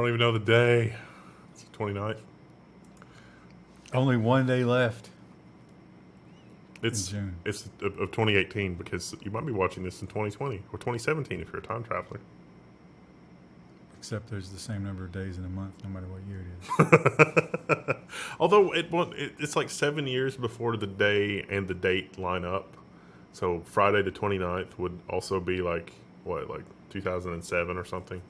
don't even know the day. It's the 29th. Only one day left. It's June. It's of 2018 because you might be watching this in 2020 or 2017 if you're a time traveler. Except there's the same number of days in a month, no matter what year it is. Although it's like 7 years before the day and the date line up. So Friday the 29th would also be like 2007 or something.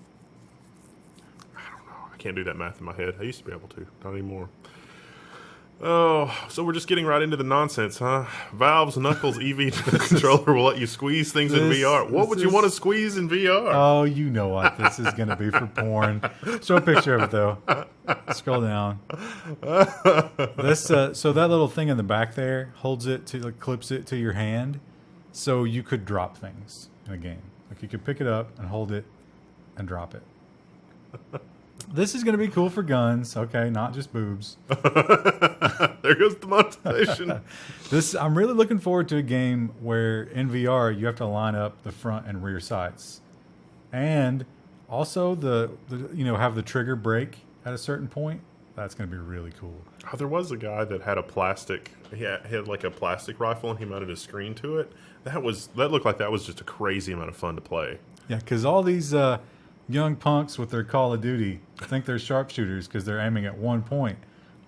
I don't know. I can't do that math in my head. I used to be able to. Not anymore. Oh, so we're just getting right into the nonsense, huh? Valve's Knuckles EV2 controller will let you squeeze things in VR. What would you want to squeeze in VR? Oh, you know what this is going to be for porn. Show a picture of it, though. Scroll down. So that little thing in the back there holds it to, clips it to your hand, so you could drop things in a game. Like you could pick it up and hold it and drop it. This is going to be cool for guns, okay, not just boobs. There goes the monetization. I'm really looking forward to a game where in VR you have to line up the front and rear sights, and also the have the trigger break at a certain point. That's going to be really cool. Oh, there was a guy that had a plastic. He had like a plastic rifle, and he mounted a screen to it. That looked like that was just a crazy amount of fun to play. Yeah, because all these young punks with their Call of Duty think they're sharpshooters because they're aiming at one point.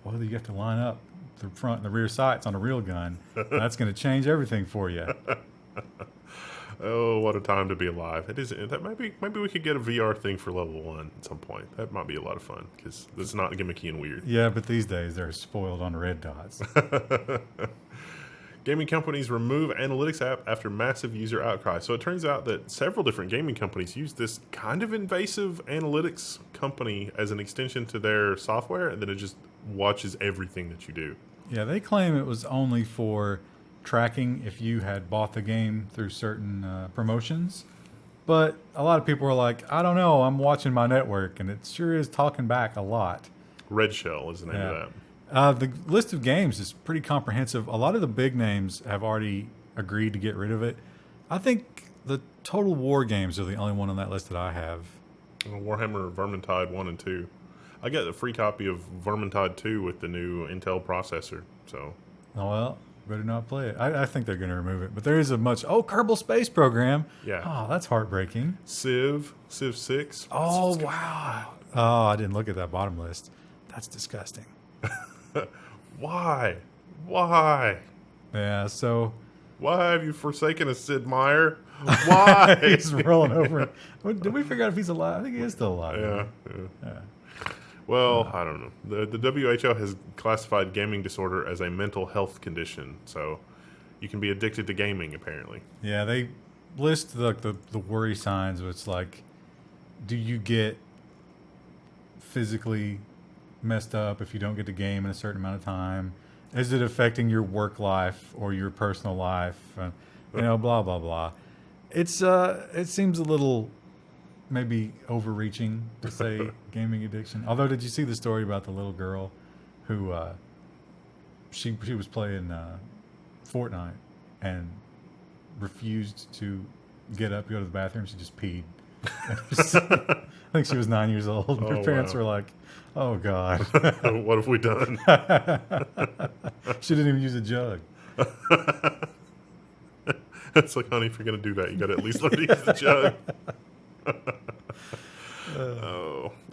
Well, you have to line up the front and the rear sights on a real gun. That's going to change everything for you. Oh, what a time to be alive! It is. That maybe we could get a VR thing for Level 1 at some point. That might be a lot of fun because it's not gimmicky and weird. Yeah, but these days they're spoiled on red dots. Gaming companies remove analytics app after massive user outcry. So it turns out that several different gaming companies use this kind of invasive analytics company as an extension to their software, and then it just watches everything that you do. Yeah, they claim it was only for tracking if you had bought the game through certain promotions. But a lot of people are like, I don't know, I'm watching my network, and it sure is talking back a lot. Red Shell is the name of that. The list of games is pretty comprehensive. A lot of the big names have already agreed to get rid of it. I think the Total War games are the only one on that list that I have. Warhammer Vermintide 1 and 2. I got a free copy of Vermintide 2 with the new Intel processor. So, oh, well, better not play it. I think they're going to remove it. But there is Kerbal Space Program. Yeah. Oh, that's heartbreaking. Civ 6. Oh, wow. Oh, I didn't look at that bottom list. That's disgusting. Why? Yeah, so... Why have you forsaken us, Sid Meier? Why? He's rolling over. Did we figure out if he's alive? I think he is still alive. Yeah. Well, I don't know. The WHO has classified gaming disorder as a mental health condition, so you can be addicted to gaming, apparently. Yeah, they list the worry signs, which it's like, do you get physically messed up if you don't get to game in a certain amount of time? Is it affecting your work life or your personal life? Blah, blah, blah. It seems a little maybe overreaching to say gaming addiction. Although, did you see the story about the little girl who she was playing Fortnite and refused to get up, go to the bathroom. She just peed. I think she was 9 years old. Her parents were like, oh, God. What have we done? She didn't even use a jug. It's like, honey, if you're going to do that, you got to at least let me use the jug.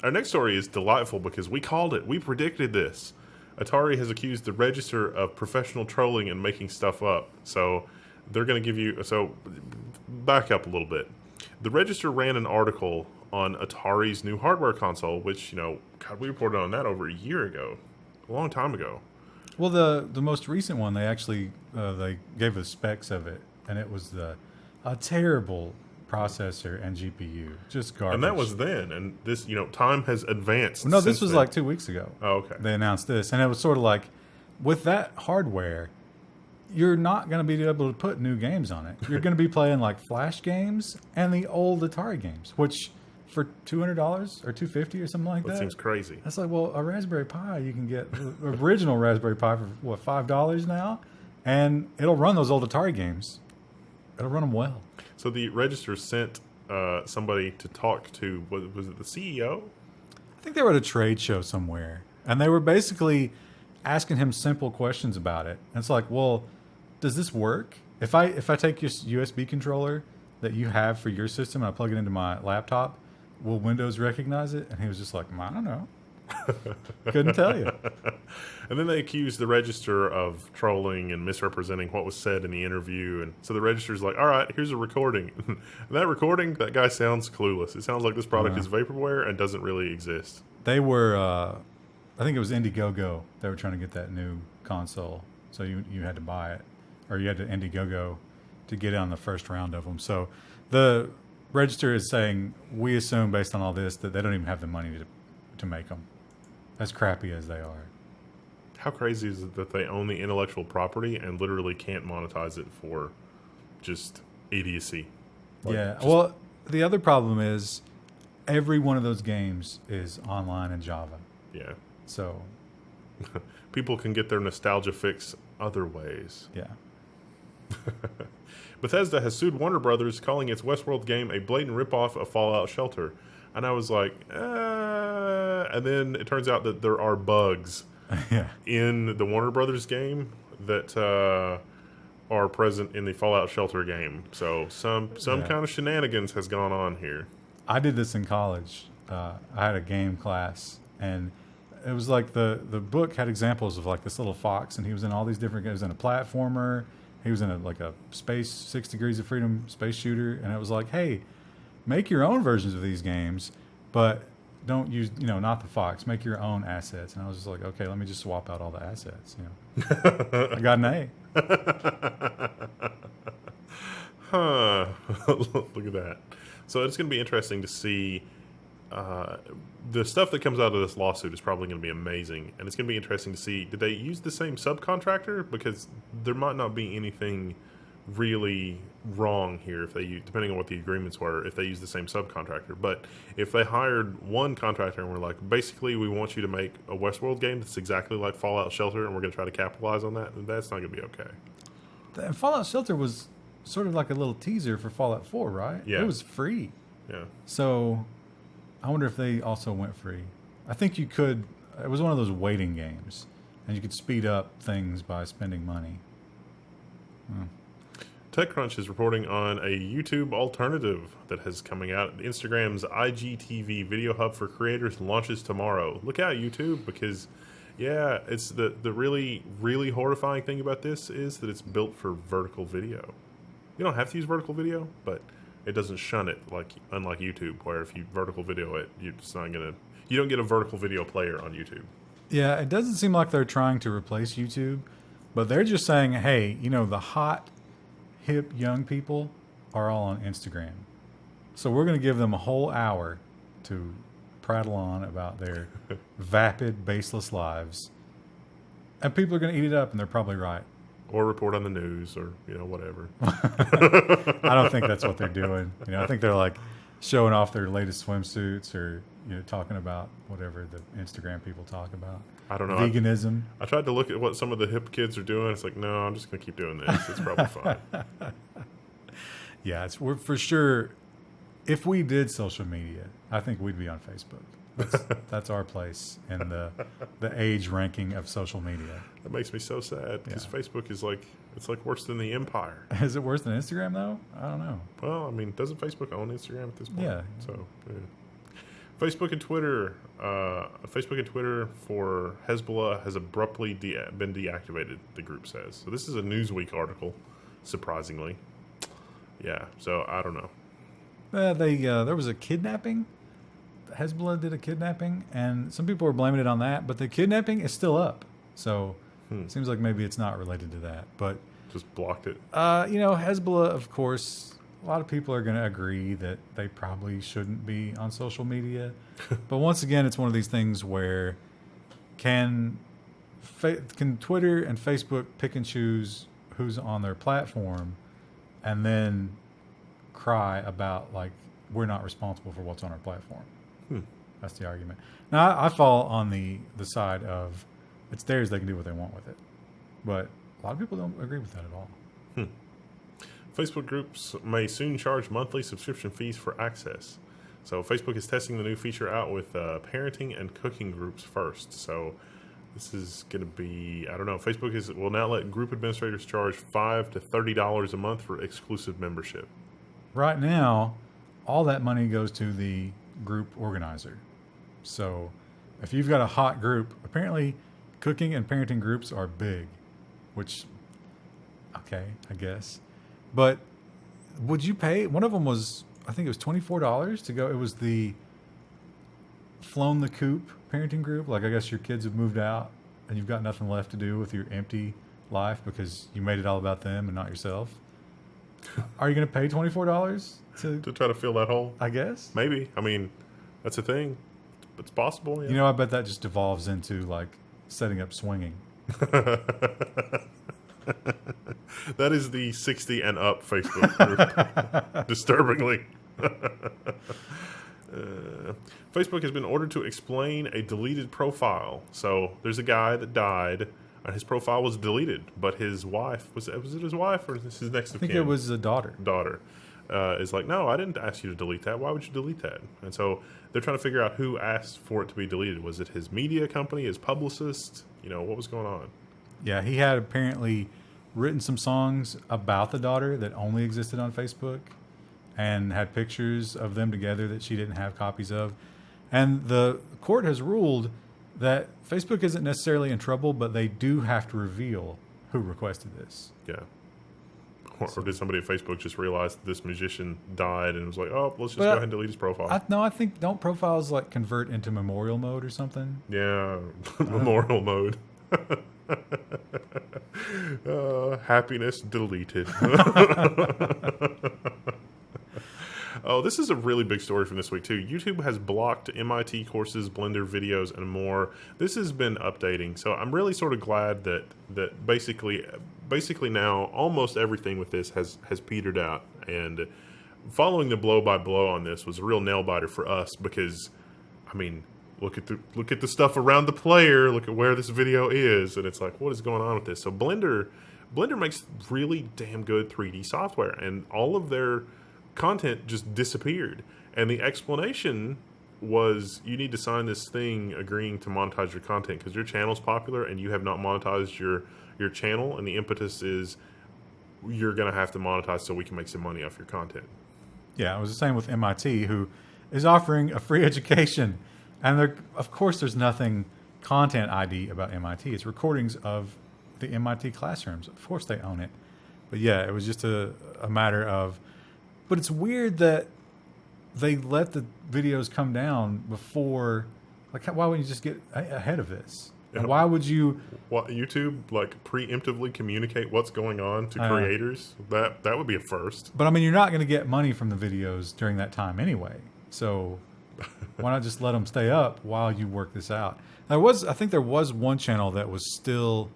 Our next story is delightful because we called it. We predicted this. Atari has accused the Register of professional trolling and making stuff up. So they're going to give you... So back up a little bit. The Register ran an article on Atari's new hardware console, which, God, we reported on that over a year ago. A long time ago. Well, the most recent one, they actually they gave us specs of it, and it was a terrible processor and GPU, just garbage. And that was then, and this, time has advanced. No, this was then. like 2 weeks ago. Oh, okay. They announced this, and it was sort of like, with that hardware, you're not going to be able to put new games on it. You're going to be playing like Flash games and the old Atari games, which for $200 or $250 or something like that. That seems crazy. That's like, well, a Raspberry Pi, you can get the original Raspberry Pi for what, $5 now, and it'll run those old Atari games. It'll run them well. So the Register sent somebody to talk to, was it the CEO? I think they were at a trade show somewhere, and they were basically asking him simple questions about it. And it's like, well, does this work? If I take your USB controller that you have for your system and I plug it into my laptop, will Windows recognize it? And he was just like, I don't know. Couldn't tell you. And then they accused the Register of trolling and misrepresenting what was said in the interview. And so the Register's like, all right, here's a recording. And that recording, that guy sounds clueless. It sounds like this product is vaporware and doesn't really exist. They were, I think it was Indiegogo. They were trying to get that new console. So you had to buy it. Or you had to Indiegogo to get on the first round of them. So the Register is saying, we assume based on all this that they don't even have the money to make them. As crappy as they are. How crazy is it that they own the intellectual property and literally can't monetize it for just idiocy? Well, the other problem is every one of those games is online in Java. Yeah. So people can get their nostalgia fix other ways. Yeah. Bethesda has sued Warner Brothers, calling its Westworld game a blatant ripoff of Fallout Shelter. And I was like, and then it turns out that there are bugs in the Warner Brothers game that are present in the Fallout Shelter game. So some kind of shenanigans has gone on here. I did this in college. I had a game class, and it was like the book had examples of like this little fox, and he was in all these different games. He was in a platformer. He was in a space 6 Degrees of Freedom space shooter, and it was like, hey, make your own versions of these games, but don't use, not the Fox. Make your own assets. And I was just like, okay, let me just swap out all the assets. I got an A. Huh. Look at that. So it's going to be interesting to see. The stuff that comes out of this lawsuit is probably going to be amazing. And it's going to be interesting to see, did they use the same subcontractor? Because there might not be anything really wrong here if they use, depending on what the agreements were, if they use the same subcontractor. But if they hired one contractor and were like, basically we want you to make a Westworld game that's exactly like Fallout Shelter and we're going to try to capitalize on that, then that's not going to be okay. And Fallout Shelter was sort of like a little teaser for Fallout 4, right? Yeah. It was free. Yeah. So I wonder if they also went free. I think you could, it was one of those waiting games and you could speed up things by spending money. TechCrunch is reporting on a YouTube alternative that has coming out. Instagram's IGTV video hub for creators launches tomorrow. Look out, YouTube, because it's the really, really horrifying thing about this is that it's built for vertical video. You don't have to use vertical video, but it doesn't shun it unlike YouTube, where if you vertical video it, you don't get a vertical video player on YouTube. Yeah, it doesn't seem like they're trying to replace YouTube, but they're just saying, hey, the hot, hip young people are all on Instagram. So we're going to give them a whole hour to prattle on about their vapid, baseless lives. And people are going to eat it up, and they're probably right. Or report on the news or, whatever. I don't think that's what they're doing. I think they're like showing off their latest swimsuits or, talking about whatever the Instagram people talk about. I don't know. Veganism. I tried to look at what some of the hip kids are doing. It's like, no, I'm just going to keep doing this. It's probably fine. Yeah, we're for sure. If we did social media, I think we'd be on Facebook. That's our place in the age ranking of social media. That makes me so sad because Facebook is it's worse than the Empire. Is it worse than Instagram though? I don't know. Well, I mean, doesn't Facebook own Instagram at this point? Yeah. So, yeah. Facebook and Twitter for Hezbollah has abruptly been deactivated, the group says. So this is a Newsweek article, surprisingly. Yeah, so I don't know. There was a kidnapping. Hezbollah did a kidnapping, and some people were blaming it on that, but the kidnapping is still up. So it seems like maybe it's not related to that. But just blocked it. Hezbollah, of course, a lot of people are going to agree that they probably shouldn't be on social media. But once again, it's one of these things where can Twitter and Facebook pick and choose who's on their platform and then cry about, we're not responsible for what's on our platform? That's the argument. Now, I fall on the side of it's theirs, they can do what they want with it. But a lot of people don't agree with that at all. Facebook groups may soon charge monthly subscription fees for access. So Facebook is testing the new feature out with parenting and cooking groups first. So this is going to be, I don't know. Facebook will now let group administrators charge $5 to $30 a month for exclusive membership. Right now, all that money goes to the group organizer. So if you've got a hot group, apparently cooking and parenting groups are big, which, okay, I guess. But would you pay? One of them was, I think it was $24 to go. It was the Flown the Coop parenting group. Like, I guess your kids have moved out and you've got nothing left to do with your empty life because you made it all about them and not yourself. Are you going to pay $24 to try to fill that hole? I guess. Maybe. I mean, that's a thing. It's possible. Yeah. You know, I bet that just devolves into like setting up swinging. That is the 60 and up Facebook group. Disturbingly. Facebook has been ordered to explain a deleted profile. So there's a guy that died, and his profile was deleted, but his wife, was it his wife or his next of kin? I think it was a daughter. Is like, no, I didn't ask you to delete that. Why would you delete that? And so they're trying to figure out who asked for it to be deleted. Was it his media company, his publicist? You know, what was going on? Yeah, he had apparently written some songs about the daughter that only existed on Facebook and had pictures of them together that she didn't have copies of. And the court has ruled that Facebook isn't necessarily in trouble, but they do have to reveal who requested this. Yeah. Or did somebody at Facebook just realize that this musician died and was like, oh, let's just go ahead and delete his profile? I think, don't profiles like convert into memorial mode or something? Yeah, memorial mode. Happiness deleted. Oh, this is a really big story from this week, too. YouTube has blocked MIT courses, Blender videos, and more. This has been updating, so I'm really sort of glad that basically now almost everything with this has petered out. And following the blow-by-blow on this was a real nail-biter for us because, I mean, look at the stuff around the player, look at where this video is, and it's like, what is going on with this? So Blender makes really damn good 3D software, and all of their content just disappeared. And the explanation was you need to sign this thing agreeing to monetize your content because your channel's popular and you have not monetized your channel, and the impetus is you're going to have to monetize so we can make some money off your content. Yeah, it was the same with MIT, who is offering a free education. And of course there's nothing content ID about MIT. It's recordings of the MIT classrooms. Of course they own it. But yeah, it was just a matter of... But it's weird that they let the videos come down before... Like, why wouldn't you just get ahead of this? And why would you... What, YouTube, like, preemptively communicate what's going on to creators? That would be a first. But, I mean, you're not going to get money from the videos during that time anyway. So... Why not just let them stay up while you work this out? I think there was one channel that was still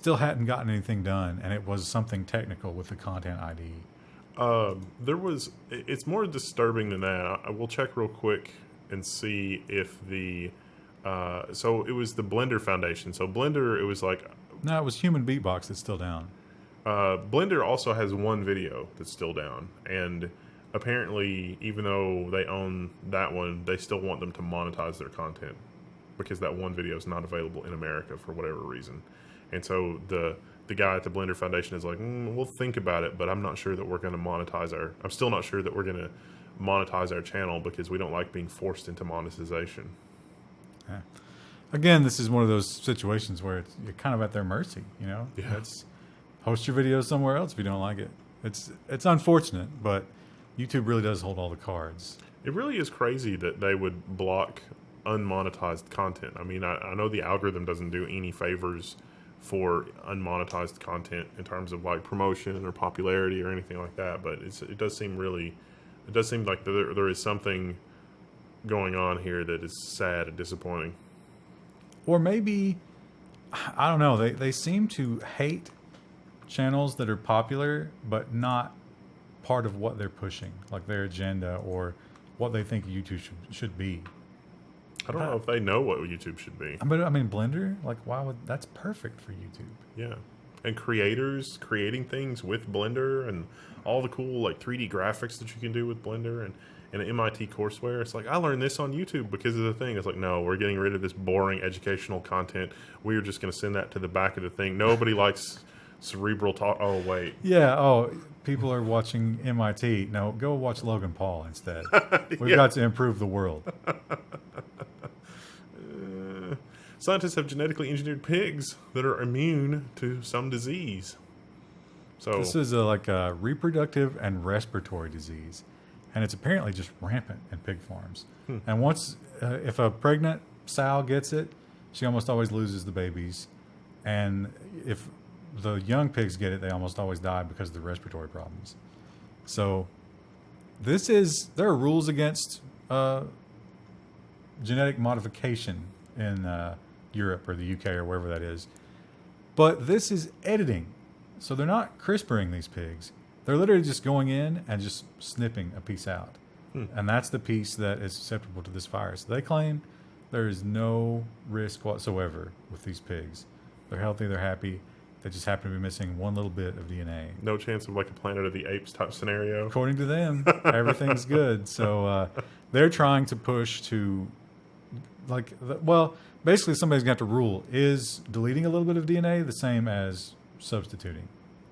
hadn't gotten anything done, and it was something technical with the content ID. It's more disturbing than that. I will check real quick and see if so it was the Blender Foundation. So Blender, it was like... No, it was Human Beatbox that's still down. Blender also has one video that's still down, and... Apparently, even though they own that one, they still want them to monetize their content because that one video is not available in America for whatever reason. And so the guy at the Blender Foundation is like, we'll think about it, but I'm not sure that we're going to monetize I'm still not sure that we're going to monetize our channel because we don't like being forced into monetization. Yeah. Again, this is one of those situations where you're kind of at their mercy, you know? Yeah. Post your video somewhere else if you don't like it. It's unfortunate, but... YouTube really does hold all the cards. It really is crazy that they would block unmonetized content. I mean, I know the algorithm doesn't do any favors for unmonetized content in terms of like promotion or popularity or anything like that, but it does seem like there is something going on here that is sad and disappointing. Or maybe, I don't know, they seem to hate channels that are popular but not part of what they're pushing, like their agenda or what they think YouTube should be. I don't know if they know what YouTube should be. But I mean, Blender, like, that's perfect for YouTube. Yeah. And creators creating things with Blender and all the cool like 3D graphics that you can do with Blender. And in MIT courseware. It's like, I learned this on YouTube because of the thing. It's like, no, we're getting rid of this boring educational content. We are just going to send that to the back of the thing. Nobody likes cerebral talk. Oh, wait. Yeah. Oh, people are watching MIT. No, go watch Logan Paul instead. We've Yeah. got to improve the world. Scientists have genetically engineered pigs that are immune to some disease. So This is like a reproductive and respiratory disease, and it's apparently just rampant in pig farms. And once, if a pregnant sow gets it, she almost always loses the babies. And if the young pigs get it, they almost always die because of the respiratory problems. So there are rules against genetic modification in Europe or the UK or wherever that is. But this is editing. So they're not CRISPRing these pigs. They're literally just going in and just snipping a piece out. And that's the piece that is susceptible to this virus. They claim there is no risk whatsoever with these pigs. They're healthy, they're happy. They just happen to be missing one little bit of DNA. no chance of like a Planet of the Apes type scenario. According to them, everything's good. So they're trying to push to, basically somebody's got to rule, is deleting a little bit of DNA the same as substituting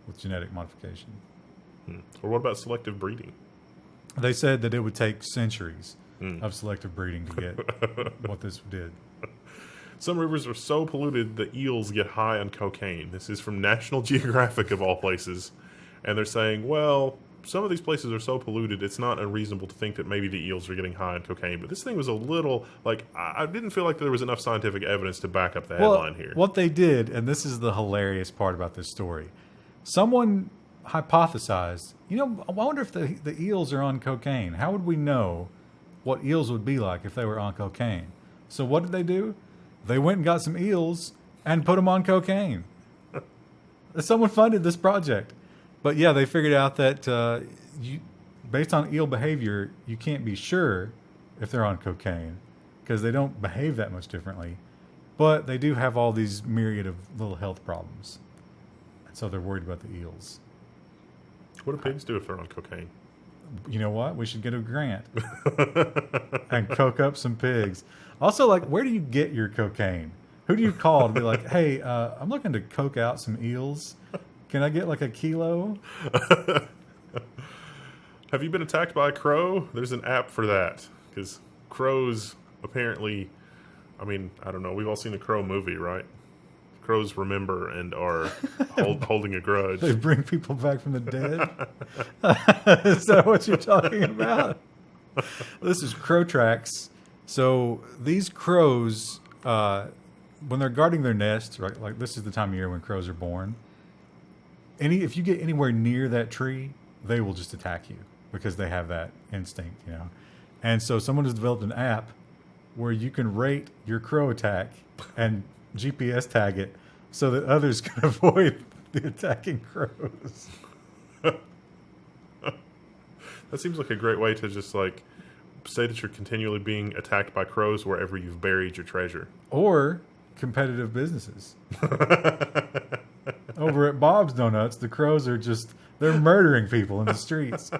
with genetic modification? Or what about selective breeding? They said that it would take centuries of selective breeding to get what this did. Some rivers are so polluted that eels get high on cocaine. This is from National Geographic of all places. And they're saying, well, some of these places are so polluted, it's not unreasonable to think that maybe the eels are getting high on cocaine. But this thing was a little, I didn't feel like there was enough scientific evidence to back up the headline here. What they did, and this is the hilarious part about this story, someone hypothesized, I wonder if the eels are on cocaine. How would we know what eels would be like if they were on cocaine? So what did they do? They went and got some eels and put them on cocaine. Someone funded this project. But yeah, they figured out that based on eel behavior, you can't be sure if they're on cocaine because they don't behave that much differently. But they do have all these myriad of little health problems. And so they're worried about the eels. What do pigs do if they're on cocaine? You know what? We should get a grant and coke up some pigs. Also, where do you get your cocaine? Who do you call to be like, hey, I'm looking to coke out some eels. Can I get a kilo? Have you been attacked by a crow? There's an app for that. Because crows apparently, I don't know. We've all seen the Crow movie, right? Crows remember and are holding a grudge. They bring people back from the dead? Is that what you're talking about? This is crow tracks. So these crows, when they're guarding their nest, right, this is the time of year when crows are born, if you get anywhere near that tree, they will just attack you because they have that instinct, And so someone has developed an app where you can rate your crow attack and GPS tag it so that others can avoid the attacking crows. That seems like a great way to just say that you're continually being attacked by crows wherever you've buried your treasure. Or competitive businesses. Over at Bob's Donuts, the crows are they're murdering people in the streets.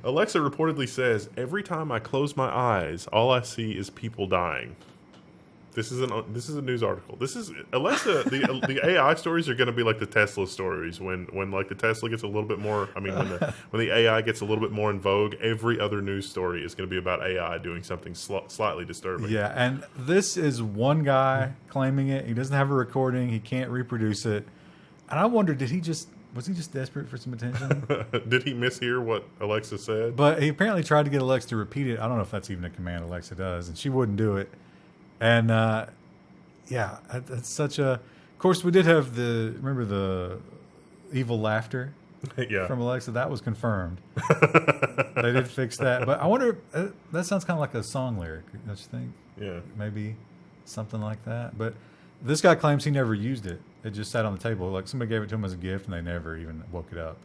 Alexa reportedly says, every time I close my eyes, all I see is people dying. This is a news article. This is Alexa. The AI stories are going to be like the Tesla stories. When the Tesla gets a little bit more. When the AI gets a little bit more in vogue, every other news story is going to be about AI doing something slightly disturbing. Yeah, and this is one guy claiming it. He doesn't have a recording. He can't reproduce it. And I wonder, was he just desperate for some attention? Did he mishear what Alexa said? But he apparently tried to get Alexa to repeat it. I don't know if that's even a command Alexa does, and she wouldn't do it. And that's such a. Of course, we did have remember the evil laughter from Alexa. That was confirmed. They did fix that, but I wonder. That sounds kind of like a song lyric, don't you think? Yeah, maybe something like that. But this guy claims he never used it. It just sat on the table. Like somebody gave it to him as a gift, and they never even woke it up.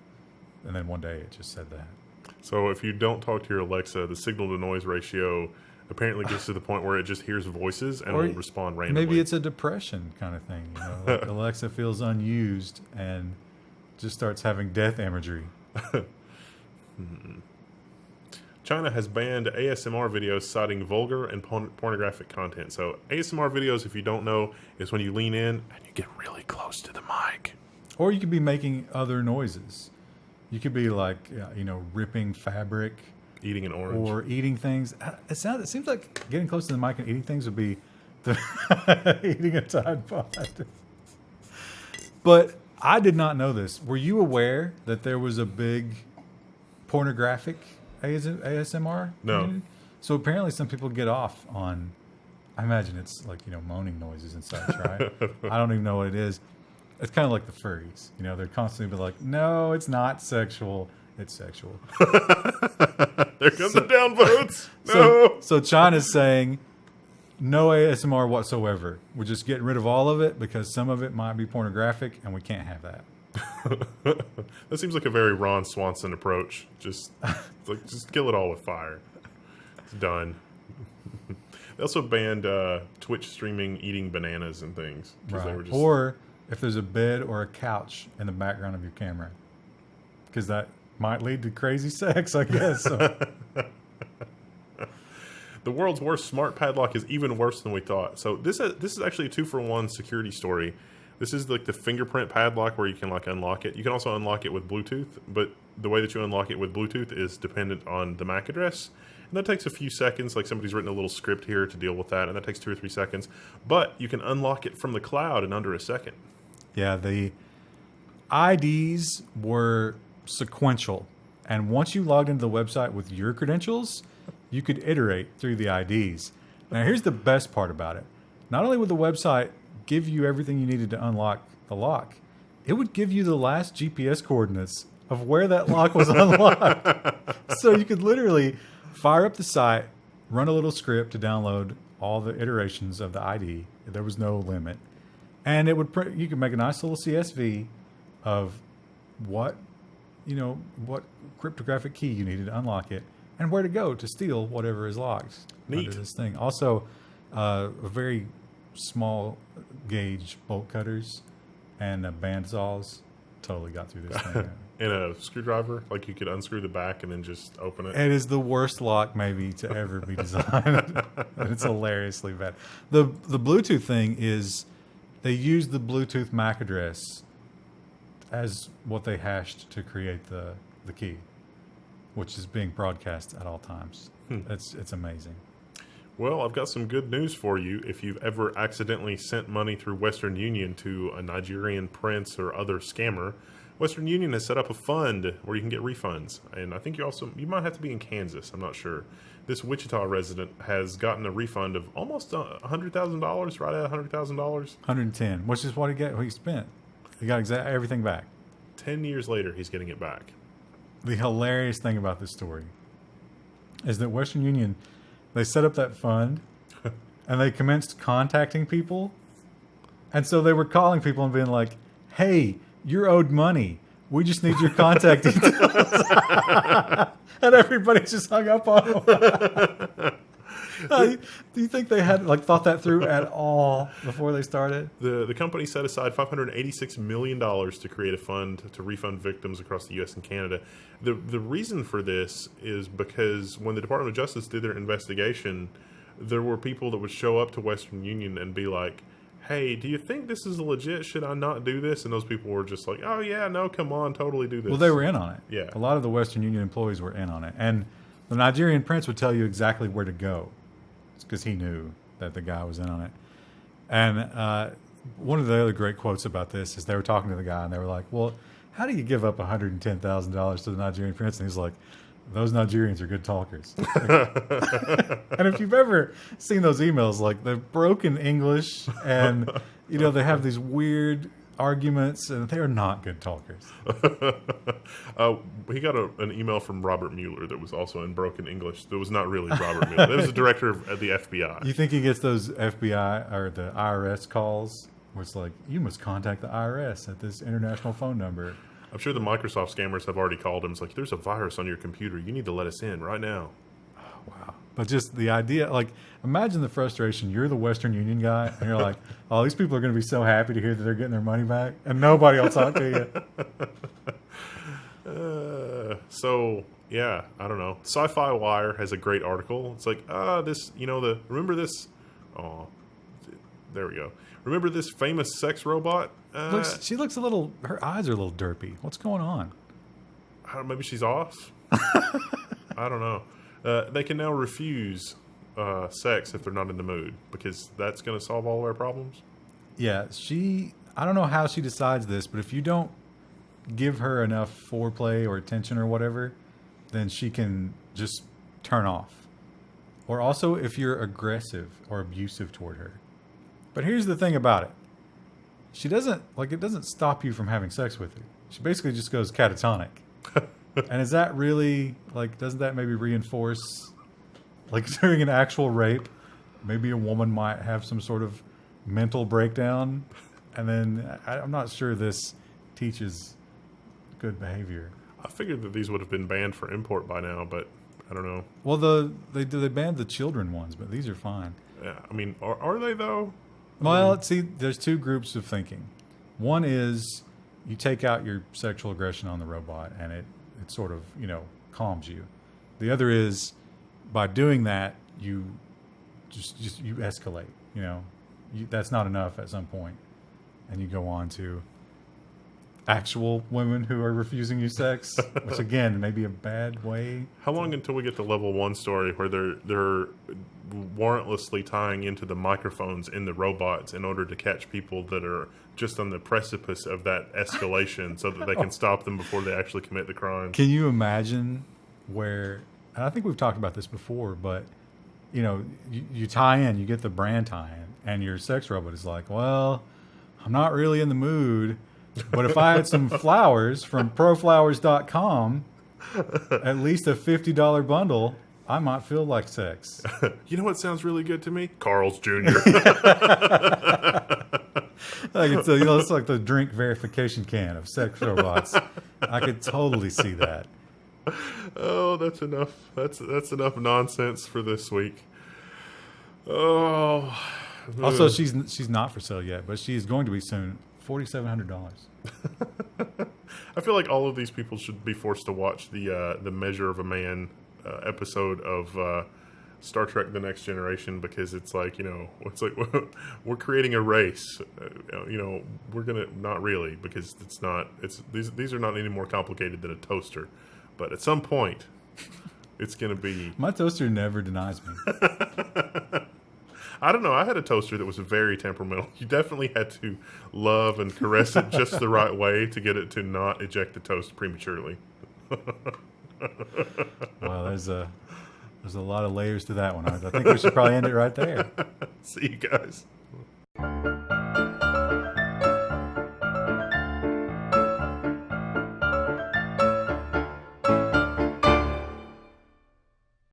And then one day, it just said that. So if you don't talk to your Alexa, the signal to noise ratio apparently gets to the point where it just hears voices and will respond randomly. Maybe it's a depression kind of thing. Like Alexa feels unused and just starts having death imagery. China has banned ASMR videos citing vulgar and pornographic content. So ASMR videos, if you don't know, is when you lean in and you get really close to the mic. Or you could be making other noises. You could be like, ripping fabric. Eating an orange. Or eating things. It seems like getting close to the mic and eating things would be eating a Tide Pod. But I did not know this. Were you aware that there was a big pornographic ASMR? No. Community? So apparently some people get off on, I imagine it's like, moaning noises and such, right? I don't even know what it is. It's kind of like the furries. They're constantly like, no, it's not sexual. It's sexual. There comes the downvotes. No. So China's saying no ASMR whatsoever. We're just getting rid of all of it because some of it might be pornographic and we can't have that. That seems like a very Ron Swanson approach. Just kill it all with fire. It's done. They also banned Twitch streaming eating bananas and things. Right. They were just... Or if there's a bed or a couch in the background of your camera. Because that might lead to crazy sex, I guess. So. The world's worst smart padlock is even worse than we thought. So this is actually a 2-for-1 security story. This is like the fingerprint padlock where you can unlock it. You can also unlock it with Bluetooth, but the way that you unlock it with Bluetooth is dependent on the MAC address. And that takes a few seconds. Like somebody's written a little script here to deal with that, and that takes 2 or 3 seconds. But you can unlock it from the cloud in under a second. Yeah, the IDs were sequential. And once you logged into the website with your credentials, you could iterate through the IDs. Now, here's the best part about it. Not only would the website give you everything you needed to unlock the lock, it would give you the last GPS coordinates of where that lock was unlocked. So you could literally fire up the site, run a little script to download all the iterations of the ID. There was no limit. And it would you could make a nice little CSV of what cryptographic key you needed to unlock it and where to go to steal whatever is locked under this thing. Also, a very small gauge bolt cutters and bandsaws totally got through this thing. And a screwdriver, like you could unscrew the back and then just open it. It is the worst lock maybe to ever be designed. It's hilariously bad. The Bluetooth thing is they used the Bluetooth MAC address as what they hashed to create the key, which is being broadcast at all times. It's amazing. Well, I've got some good news for you. If you've ever accidentally sent money through Western Union to a Nigerian Prince or other scammer, Western Union has set up a fund where you can get refunds. And I think you might have to be in Kansas. I'm not sure. This Wichita resident has gotten a refund of almost $100,000, right at $100,000. 110, which is what he spent. He got everything back. 10 years later, he's getting it back. The hilarious thing about this story is that Western Union, they set up that fund and they commenced contacting people. And so they were calling people and being like, hey, you're owed money. We just need your contact details. And everybody just hung up on them. Do you think they had thought that through at all before they started? The company set aside $586 million to create a fund to refund victims across the U.S. and Canada. The reason for this is because when the Department of Justice did their investigation, there were people that would show up to Western Union and be like, hey, do you think this is legit? Should I not do this? And those people were just like, oh, yeah, no, come on, totally do this. Well, they were in on it. Yeah. A lot of the Western Union employees were in on it. And the Nigerian Prince would tell you exactly where to go. It's because he knew that the guy was in on it. And one of the other great quotes about this is they were talking to the guy, and they were like, well, how do you give up $110,000 to the Nigerian Prince? And he's like, those Nigerians are good talkers. And if you've ever seen those emails, they're broken English, and they have these weird arguments, and they are not good talkers. He got an email from Robert Mueller that was also in broken English. That was not really Robert Mueller. That was the director of the FBI. You think he gets those FBI or the IRS calls where it's like, you must contact the IRS at this international phone number? I'm sure the Microsoft scammers have already called him. It's like, there's a virus on your computer. You need to let us in right now. Oh, wow. But just the idea, imagine the frustration. You're the Western Union guy, and you're like, oh, these people are going to be so happy to hear that they're getting their money back, and nobody will talk to you. So, Yeah, I don't know. Sci-Fi Wire has a great article. It's like, remember this? Oh, there we go. Remember this famous sex robot? She looks a little. Her eyes are a little derpy. What's going on? Maybe she's off. I don't know. They can now refuse sex if they're not in the mood because that's going to solve all our problems. Yeah, I don't know how she decides this, but if you don't give her enough foreplay or attention or whatever, then she can just turn off. Or also if you're aggressive or abusive toward her. But here's the thing about it. It doesn't stop you from having sex with her. She basically just goes catatonic. And is that really, doesn't that maybe reinforce, during an actual rape, maybe a woman might have some sort of mental breakdown? And then I'm not sure this teaches good behavior. I figured that these would have been banned for import by now, but I don't know. Well, they banned the children ones, but these are fine. Yeah, I mean, are they though? Well, see, there's two groups of thinking. One is you take out your sexual aggression on the robot, and it sort of calms you. The other is by doing that you you escalate. That's not enough at some point, and you go on to actual women who are refusing you sex, which again may be a bad way. How long until we get the Level 1 story where they're warrantlessly tying into the microphones in the robots in order to catch people that are just on the precipice of that escalation so that they can stop them before they actually commit the crime? Can you imagine where, and I think we've talked about this before, but you tie in, you get the brand tie-in, and your sex robot is like, well, I'm not really in the mood, but if I had some flowers from proflowers.com, at least a $50 bundle, I might feel like sex. You know what sounds really good to me? Carl's Jr. I can tell, it's like the drink verification can of sex robots. I could totally see that. Oh, that's enough. That's enough nonsense for this week. Oh. Also, she's not for sale yet, but she is going to be soon. $4,700. I feel like all of these people should be forced to watch the Measure of a Man episode of Star Trek: The Next Generation, because it's like we're creating a race. We're gonna, not really, because these are not any more complicated than a toaster, but at some point it's gonna be. My toaster never denies me. I don't know. I had a toaster that was very temperamental. You definitely had to love and caress it just the right way to get it to not eject the toast prematurely. Well, there's a lot of layers to that one. I think we should probably end it right there. See you guys.